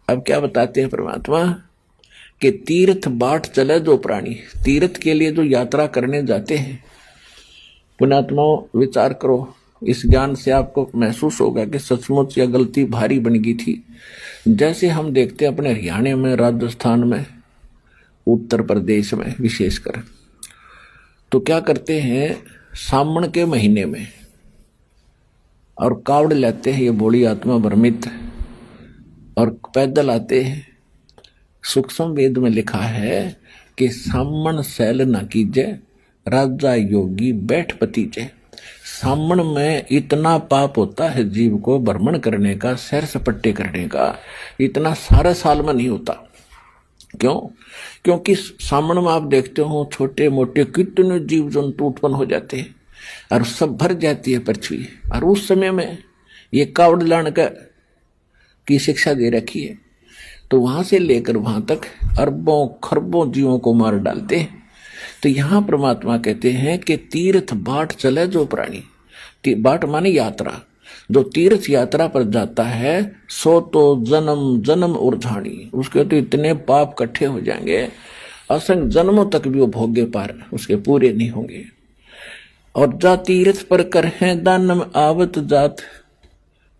अब क्या बताते हैं परमात्मा कि तीर्थ बाट चले जो प्राणी, तीर्थ के लिए जो यात्रा करने जाते हैं, पुण्यात्माओं विचार करो, इस ज्ञान से आपको महसूस होगा कि सचमुच यह गलती भारी बन गई थी। जैसे हम देखते हैं अपने हरियाणा में, राजस्थान में, उत्तर प्रदेश में विशेषकर, तो क्या करते हैं सावन के महीने में और कावड़ लेते हैं ये भोली आत्मा भ्रमित और पैदल आते हैं। सूक्ष्म वेद में लिखा है कि सामन सैल न कीजे राजा योगी बैठ पतीजे। सामन में इतना पाप होता है जीव को भ्रमण करने का, सैर सपट्टे करने का, इतना सारे साल में नहीं होता। क्यों? क्योंकि सामन में आप देखते हो छोटे मोटे कितने जीव जंतु उत्पन्न हो जाते हैं और सब भर जाती है पृथ्वी। और उस समय में ये कावड़ लाने का की शिक्षा दे रखी है, तो वहां से लेकर वहां तक अरबों खरबों जीवों को मार डालते हैं। तो यहां परमात्मा कहते हैं कि तीर्थ बाट चले जो प्राणी, बाट माने यात्रा, जो तीर्थ यात्रा पर जाता है सो तो जन्म जन्म उर्धानी, उसके तो इतने पाप इकट्ठे हो जाएंगे असंख्य जन्मों तक भी वो भोगे पार उसके पूरे नहीं होंगे। और जा तीर्थ पर कर है दानम आवत जात,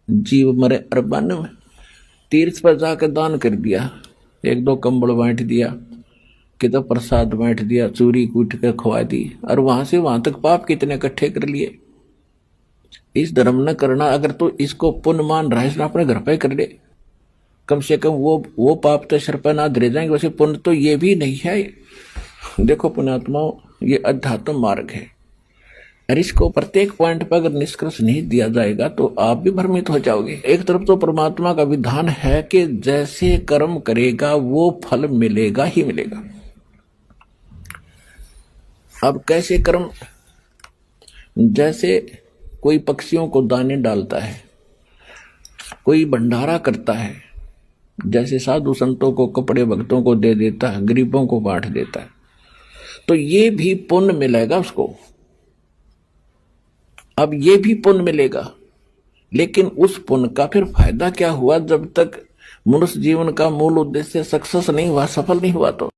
जीव मरे अरबान में। तीर्थ पर जाकर दान कर दिया, एक दो कंबल बांट दिया, कितना प्रसाद बांट दिया, चूरी कूट कर खवा दी, और वहां से वहां तक पाप कितने इकट्ठे कर लिए। इस धर्म न करना, अगर तो इसको पुण्य मान रहा है अपने घर पे कर ले, कम से कम वो पाप तो सिर पर ना धरे जाएंगे, वैसे पुण्य तो ये भी नहीं है। देखो पुण्यात्माओं, ये अध्यात्म मार्ग है और इसको प्रत्येक पॉइंट पर अगर निष्कर्ष नहीं दिया जाएगा तो आप भी भ्रमित हो जाओगे। एक तरफ तो परमात्मा का विधान है कि जैसे कर्म करेगा वो फल मिलेगा ही मिलेगा। अब कैसे कर्म? जैसे कोई पक्षियों को दाने डालता है, कोई भंडारा करता है, जैसे साधु संतों को कपड़े भक्तों को दे देता है, गरीबों को बांट देता है, तो ये भी पुण्य मिलेगा उसको। अब ये भी पुण्य मिलेगा, लेकिन उस पुण्य का फिर फायदा क्या हुआ? जब तक मनुष्य जीवन का मूल उद्देश्य सक्सेस नहीं हुआ, सफल नहीं हुआ, तो